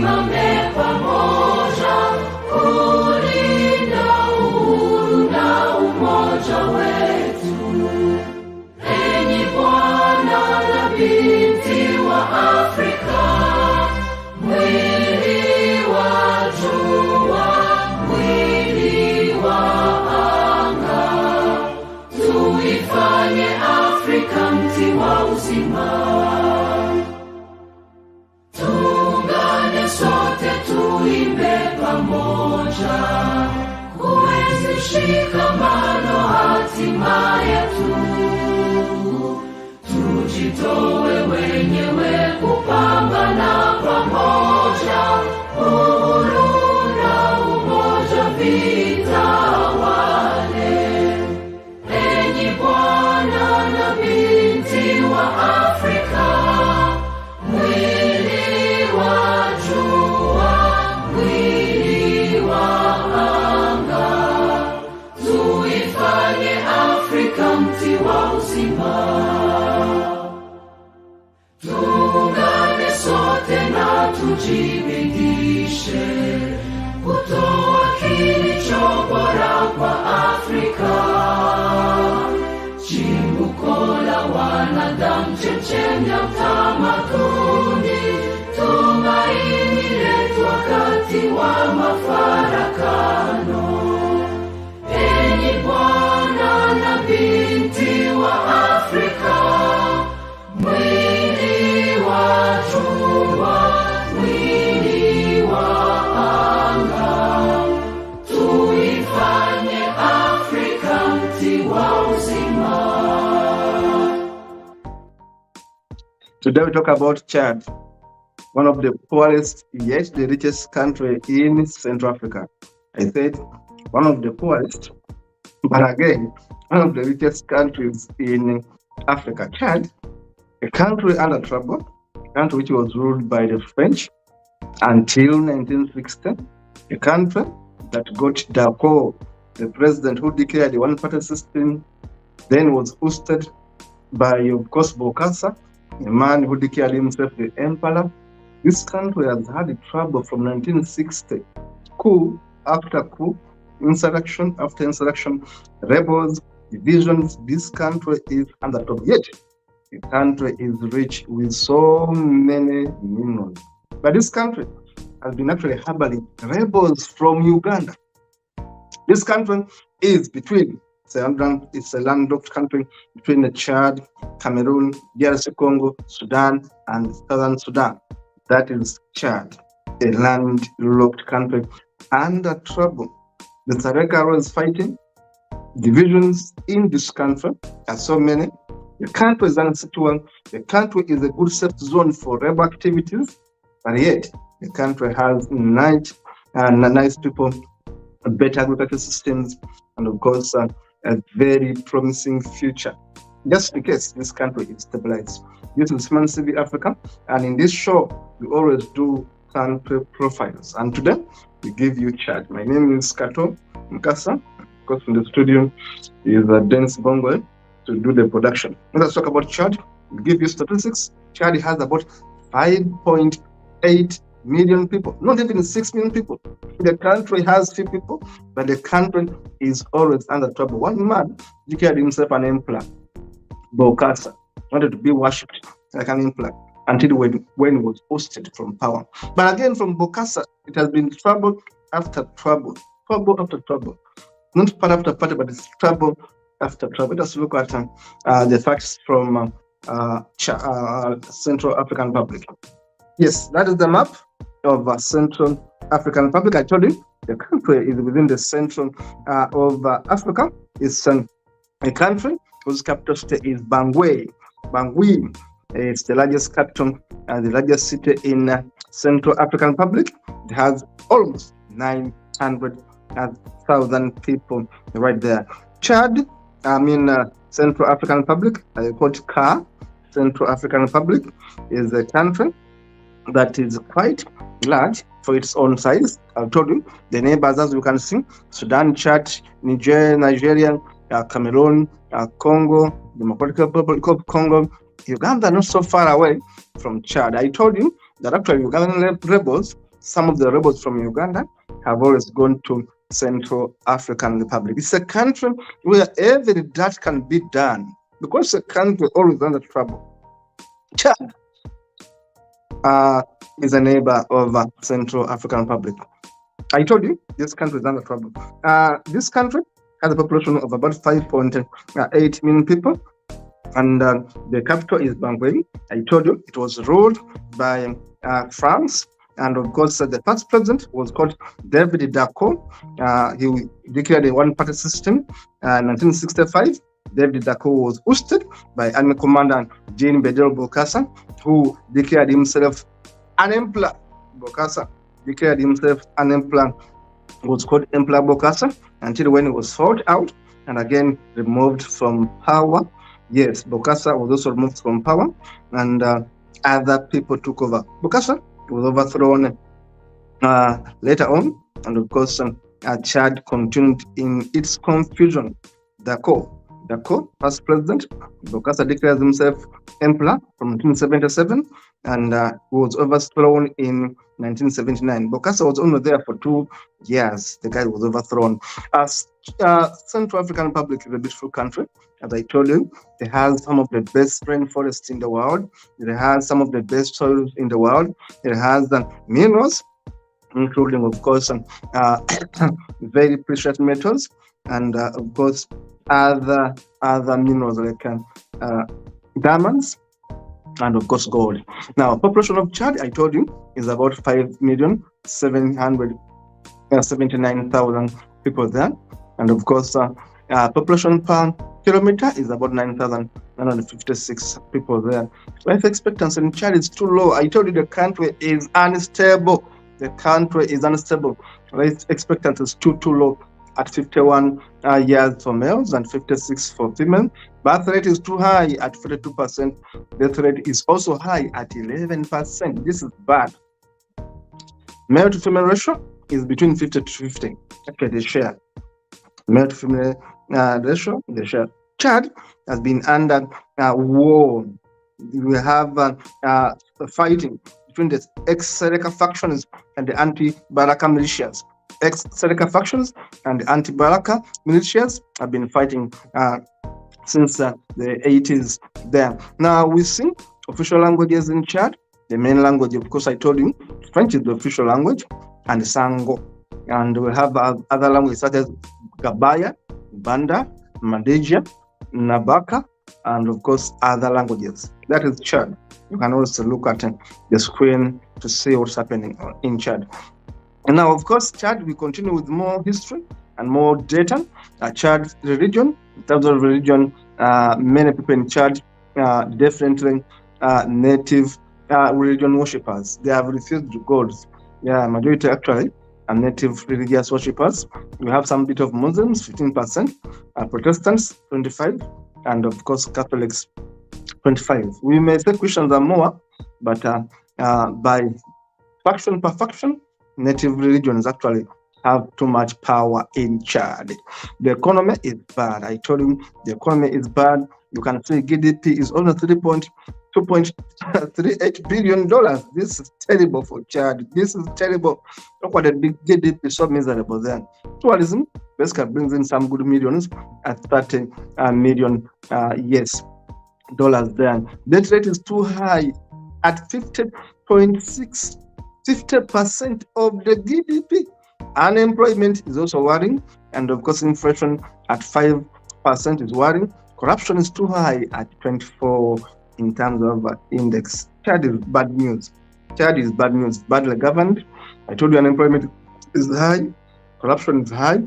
tusimame pamoja kulinda uhuru na umoja wetu. Enyi Bwana na binti wa Afrika, mwili wa jua, mwili wa anga, tuifanye Afrika mti wa uzima. Tuungane sote tuimbe pamoja, kuenzi shikamano hatima yetu. Tujitoe wenyewe kupambana pamoja, uhuru na umoja vitawale. Enyi Bwana na binti wa Afrika, mwili wa jua, mwili wa anga, tuifanye Afrika mti wa uzima. Tuungane sote na tujibidishe kutoa kilicho bora kwa Afrika, chimbuko la wanadamu, chemchemi ya utamaduni, tumaini letu wakati wa mafarakano. Enyi Bwana na binti wa Afrika, mwili wa jua, mwili wa anga, tuifanye Afrika mti wa uzima. Today we talk about Chad, one of the poorest yet the richest country in Central Africa. I said one of the poorest, but again, one of the richest countries in Africa. Chad, a country under trouble, a country which was ruled by the French until 1960, a country that got Dacko, the president who declared the one-party system, then was ousted by, of course, Bokassa, a man who declared himself the emperor. This country has had trouble from 1960, coup after coup, insurrection after insurrection, rebels, divisions. This country is under trouble. Yet, the country is rich with so many minerals. But this country has been actually harboring rebels from Uganda. This country is between, it's a landlocked country between the Chad, Cameroon, DRC Congo, Sudan, and Southern Sudan. That is Chad, a landlocked country under trouble. The Sareka is fighting. Divisions in this country are so many. The country is unsecure. The country is a good safe zone for rebel activities, but yet the country has nice people, better agricultural systems, and of course a very promising future. Just in case this country is stabilized. This is Smart CV Africa, and in this show we always do country profiles. And today we give you Chad. My name is Kato Mkasa. Of course, in the studio is Dennis Bongo to do the production. Let's talk about Chad. We'll give you statistics. Chad has about 5.8 million people, not even 6 million people. The country has few people, but the country is always under trouble. One man declared himself an emperor, Bokassa, wanted to be worshipped like an emperor until when he was ousted from power. But again, from Bokassa, it has been trouble after trouble, trouble after trouble. Not part after part, but it's trouble after trouble. Let's look at the facts from Central African Republic. Yes, that is the map of Central African Republic. I told you the country is within the central of Africa. It's a country whose capital city is Bangui. Bangui is the largest capital and the largest city in Central African Republic. It has almost 900,000 people right there. Chad, Central African Republic, I call it CAR, Central African Republic, is a country that is quite large for its own size. I told you the neighbors, as you can see: Sudan, Chad, Nigeria, Cameroon, Congo, Democratic Republic of Congo, Uganda, not so far away from Chad. I told you that actually Ugandan rebels some of the rebels from Uganda have always gone to Central African Republic. It's a country where every that can be done because the country always under trouble. Chad is a neighbor of Central African Republic. I told you this country is under trouble. This country has a population of about 5.8 million people, and the capital is Bangui. I told you it was ruled by France, and of course the first president was called David Dacko. He declared a one-party system in 1965. David Dacko was ousted by Army Commander Jean Bedel Bokassa, who declared himself an emperor. Bokassa declared himself an emperor, was called Emperor Bokassa, until when he was fought out and again removed from power. Yes, Bokassa was also removed from power, and other people took over. Bokassa was overthrown later on, and of course Chad continued in its confusion. Dacko, first president, Bokassa declares himself emperor from 1977 and was overthrown in 1979. Bokassa was only there for 2 years. The guy was overthrown. Central African Republic is a beautiful country. As I told you, it has some of the best rainforests in the world. It has some of the best soils in the world. It has minerals, including, of course, very precious metals, and of course, other minerals like diamonds, and of course gold. Now, population of Chad, I told you, is about 5,779,000 people there, and of course, population per kilometer is about 9,956 people there. Life expectancy in Chad is too low. I told you the country is unstable. Life expectancy is too low at 51 years for males and 56 for females. Birth rate is too high at 42%. Death rate is also high at 11%. This is bad. Male to female ratio is between 50 to 50. Okay, the share. Male to female ratio, the share. Chad has been under war. We have fighting between the ex-Seleka factions and the anti-Baraka militias. Ex-Seleka factions and the anti-Baraka militias have been fighting since the 80s there. Now we see official languages in Chad. The main language, of course, I told you, French is the official language, and Sango. And we have other languages such as Gabaya, Banda, Mandejia, Nabaka, and of course other languages. That is Chad. You can also look at the screen to see what's happening in Chad. And now, of course, Chad, we continue with more history and more data. Chad religion, in terms of religion, many people in Chad definitely native religion worshippers. They have refused gods. Majority actually are native religious worshippers. We have some bit of Muslims, 15%, Protestants, 25%, and of course Catholics, 25%. We may say Christians are more, but by faction per faction, native religions actually have too much power in Chad. The economy is bad. I told you the economy is bad. You can see GDP is only $2.38 billion. This is terrible for Chad. This is terrible. Look what the big GDP is so miserable there. Tourism basically brings in some good millions at 30 million dollars there. Debt rate is too high at 50.6%. 50% of the GDP. Unemployment is also worrying, and of course inflation at 5% is worrying. Corruption is too high at 24 in terms of index. Chad is bad news. Chad is bad news. Badly governed. I told you unemployment is high, corruption is high,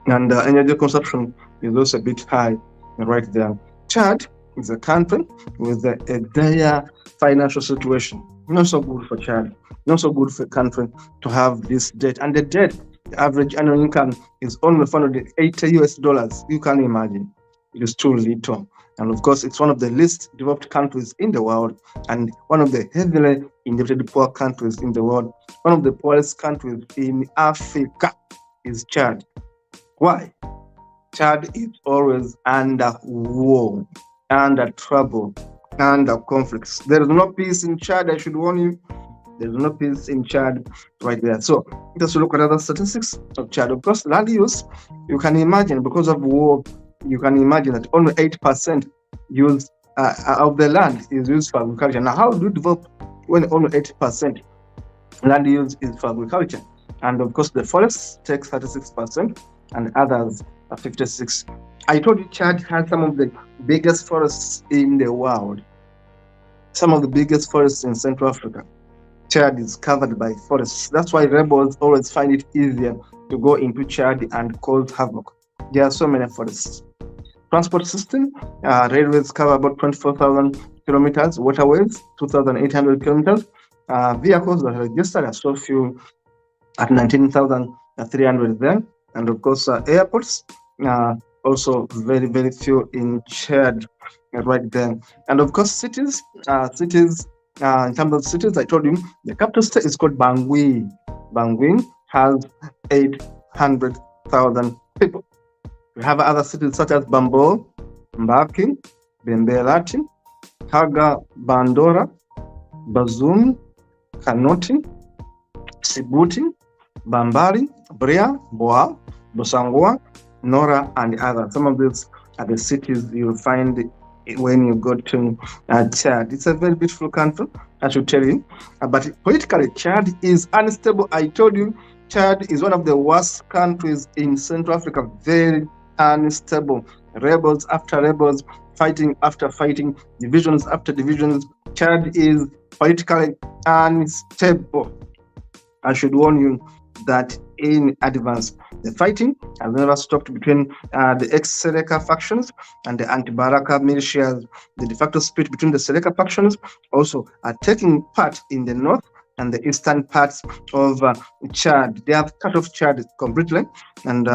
and energy consumption is also a bit high right there. Chad is a country with a dire financial situation. Not so good for Chad. Not so good for a country to have this debt. And the debt, the average annual income is only $480. You can imagine. It is too little. And of course, it's one of the least developed countries in the world and one of the heavily indebted poor countries in the world. One of the poorest countries in Africa is Chad. Why? Chad is always under war, under trouble, under conflicts. There is no peace in Chad, I should warn you. There's no peace in Chad right there. So just look at other statistics of Chad. Of course, land use, you can imagine because of war, you can imagine that only 8% use of the land is used for agriculture. Now, how do you develop when only 8% land use is for agriculture? And of course, the forests take 36% and others are 56%. I told you Chad has some of the biggest forests in the world. Some of the biggest forests in Central Africa. Chad is covered by forests. That's why rebels always find it easier to go into Chad and cause havoc. There are so many forests. Transport system, railways cover about 24,000 kilometers, waterways, 2,800 kilometers. Vehicles that are registered are so few at 19,300 there. And of course, airports, also very, very few in Chad right there. And of course, cities, in terms of cities, I told you the capital city is called Bangui. Bangui has 800,000 people. We have other cities such as Bambo, Mbaki, Bembelati, Kaga, Bandora, Bazoum, Kanoti, Sibuti, Bambari, Bria, Boa, Bosangwa, Nora, and others. Some of these are the cities you'll find when you go to Chad. It's a very beautiful country, I should tell you. But politically, Chad is unstable. I told you, Chad is one of the worst countries in Central Africa. Very unstable. Rebels after rebels, fighting after fighting, divisions after divisions. Chad is politically unstable. I should warn you that in advance. The fighting has never stopped between the ex-Seleka factions and the anti-Baraka militias. The de facto split between the Seleka factions also are taking part in the north and the eastern parts of Chad. They have cut off Chad completely, and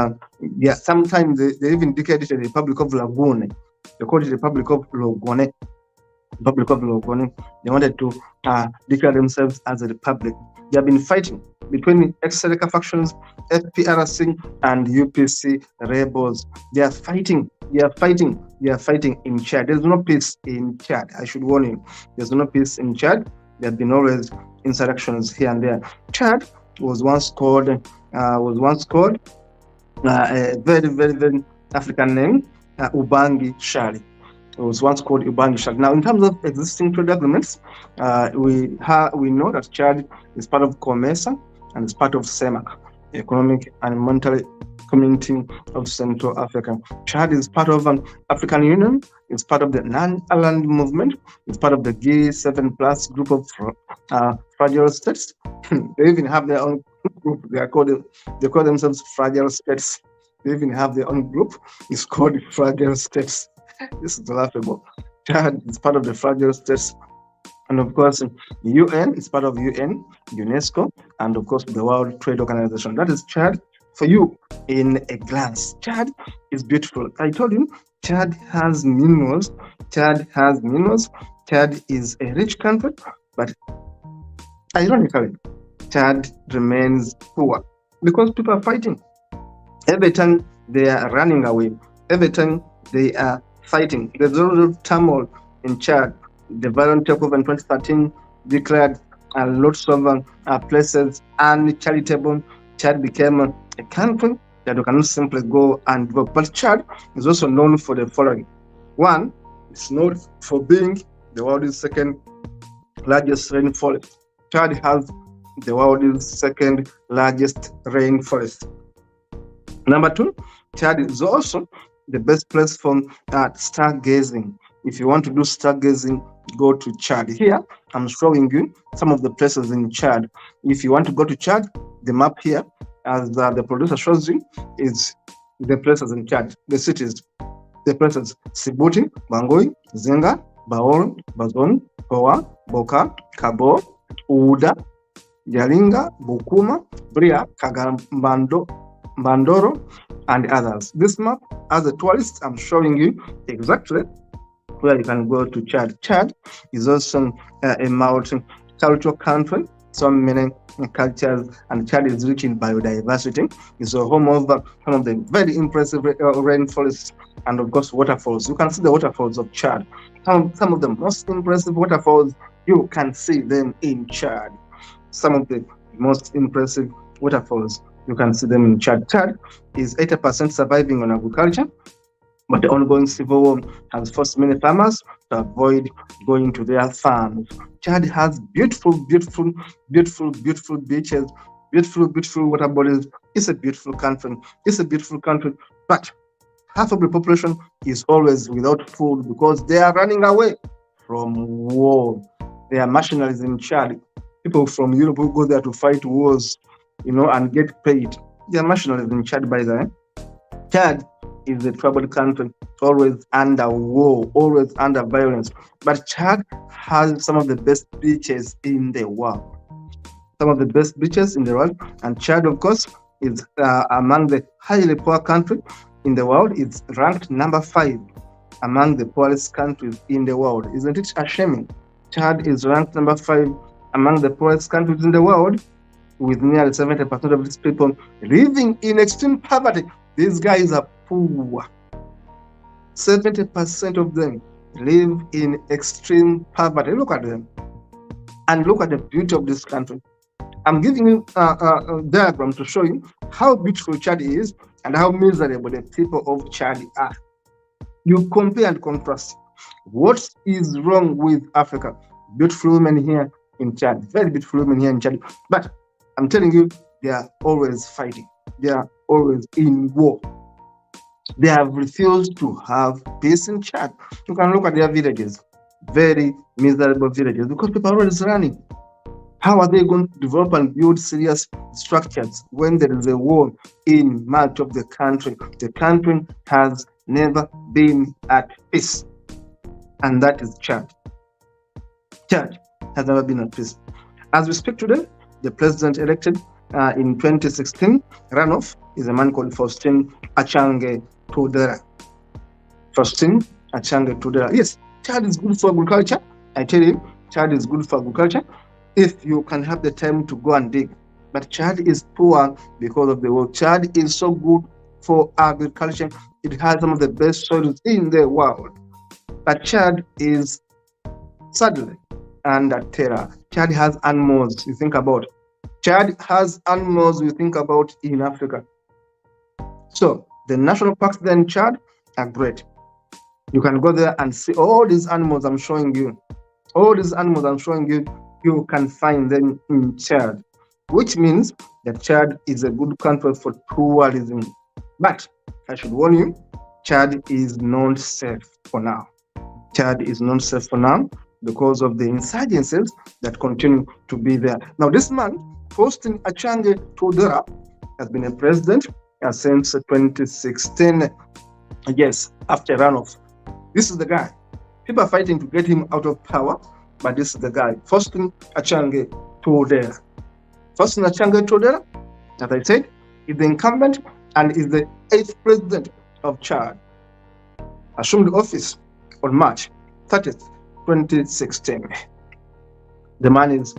sometimes they even declared it the Republic of Lagone. They called it the Republic of Logone. Republic of Logone. They wanted to declare themselves as a republic. They have been fighting between ex-Seleka factions, FPRC, and UPC rebels. They are fighting in Chad. There's no peace in Chad. I should warn you. There's no peace in Chad. There have been always insurrections here and there. Chad was once called a very, very, very African name, Ubangi Shari. It was once called Ubangi Shari. Now, in terms of existing trade agreements, we know that Chad is part of COMESA and is part of CEMAC, Economic and Monetary Community of Central Africa. Chad is part of an African Union. It's part of the Non-Aligned Movement. It's part of the G7 Plus group of fragile states. They even have their own group. They call themselves fragile states. They even have their own group. It's called fragile states. This is laughable. Chad is part of the fragile states. And of course, UN is part of UN, UNESCO, and of course, the World Trade Organization. That is Chad for you in a glance. Chad is beautiful. I told you, Chad has minerals. Chad is a rich country, but ironically, Chad remains poor because people are fighting. Every time they are running away, every time they are fighting. There's a lot of turmoil in Chad. The violent takeover in 2013 declared lots of places uncharitable. Chad became a country that you cannot simply go and vote. But Chad is also known for the following. One, it's known for being the world's second largest rainforest. Chad has the world's second largest rainforest. Number two, Chad is also the best place for stargazing. If you want to do stargazing, go to Chad. Here, I'm showing you some of the places in Chad. If you want to go to Chad, the map here, as the producer shows you, is the places in Chad, the cities, the places: Sibuti, Bangui, Zenga, Baor, Bazon, Boa, Boka, Kabo, Uda, Yalinga, Bukuma, Bria, Bandoro, and others. This map, as a tourist, I'm showing you exactly where you can go to Chad. Chad is also a multicultural country, so many cultures, and Chad is rich in biodiversity. It's a home of some of the very impressive rainforests and, of course, waterfalls. You can see the waterfalls of Chad. Some of the most impressive waterfalls, you can see them in Chad. some of the most impressive waterfalls. You can see them in Chad. Chad is 80% surviving on agriculture, but the ongoing civil war has forced many farmers to avoid going to their farms. Chad has beautiful, beautiful, beautiful, beautiful beaches, beautiful, beautiful water bodies. It's a beautiful country. It's a beautiful country. But half of the population is always without food because they are running away from war. They are mercenaries in Chad. People from Europe who go there to fight wars, and get paid. They are mercenaries in Chad, by the way. Chad is a troubled country, always under war, always under violence. But Chad has some of the best beaches in the world. Some of the best beaches in the world. And Chad, of course, is among the highly poor countries in the world. It's ranked number 5 among the poorest countries in the world. Isn't it ashaming? Chad is ranked number 5 among the poorest countries in the world, with nearly 70% of these people living in extreme poverty. These guys are poor. 70% of them live in extreme poverty. Look at them. And look at the beauty of this country. I'm giving you a diagram to show you how beautiful Chad is and how miserable the people of Chad are. You compare and contrast. What is wrong with Africa? Beautiful women here in Chad, very beautiful women here in Chad. But I'm telling you, they are always fighting. They are always in war. They have refused to have peace in Chad. You can look at their villages, very miserable villages, because people are always running. How are they going to develop and build serious structures when there is a war in much of the country? The country has never been at peace, and that is Chad. Chad has never been at peace. As we speak today, the president elected in 2016 runoff is a man called Faustin Archange Touadera. Faustin Archange Touadera. Yes, Chad is good for agriculture. I tell you, Chad is good for agriculture if you can have the time to go and dig. But Chad is poor because of the war. Chad is so good for agriculture. It has some of the best soils in the world. But Chad is sadly under terror. Chad has animals you think about. Chad has animals we think about in Africa. So the national parks there in Chad are great. You can go there and see all these animals I'm showing you. All these animals I'm showing you, you can find them in Chad, which means that Chad is a good country for tourism. But I should warn you, Chad is not safe for now. Chad is not safe for now because of the insurgencies that continue to be there. Now, this man, Faustin Archange Touadera, has been a president since 2016. Yes, after runoff. This is the guy. People are fighting to get him out of power, but this is the guy, Faustin Archange Touadera. Faustin Archange Touadera, as I said, is the incumbent and is the 8th president of Chad. Assumed office on March 30th, 2016. The man is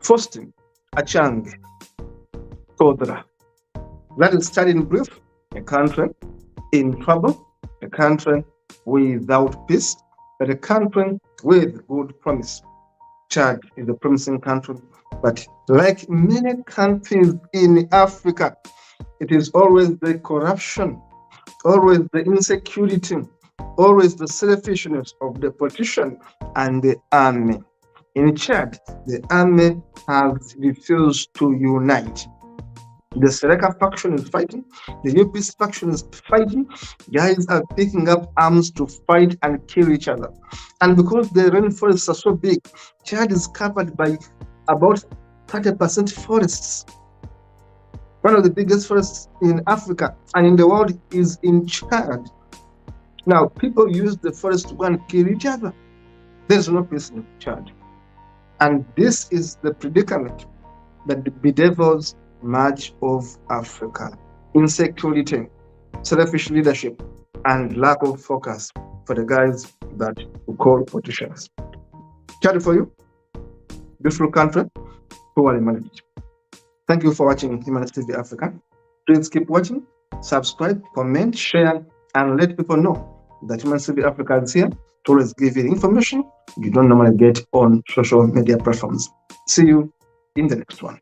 Faustin Archange Touadera. That is Chad in brief, a country in trouble, a country without peace, but a country with good promise. Chad is a promising country, but like many countries in Africa, it is always the corruption, always the insecurity, always the selfishness of the politician and the army. In Chad, the army has refused to unite. The Seleka faction is fighting, the UPC faction is fighting. Guys are picking up arms to fight and kill each other. And because the rainforests are so big, Chad is covered by about 30% forests. One of the biggest forests in Africa and in the world is in Chad. Now, people use the forest to go and kill each other. There's no peace in Chad. And this is the predicament that bedevils much of Africa. Insecurity, selfish leadership, and lack of focus for the guys that we call politicians. Chad for you, beautiful country, poorly managed. Thank you for watching Humanist TV Africa. Please keep watching, subscribe, comment, share, and let people know that Humanist TV Africa is here to always give you information you don't normally get on social media platforms. See you in the next one.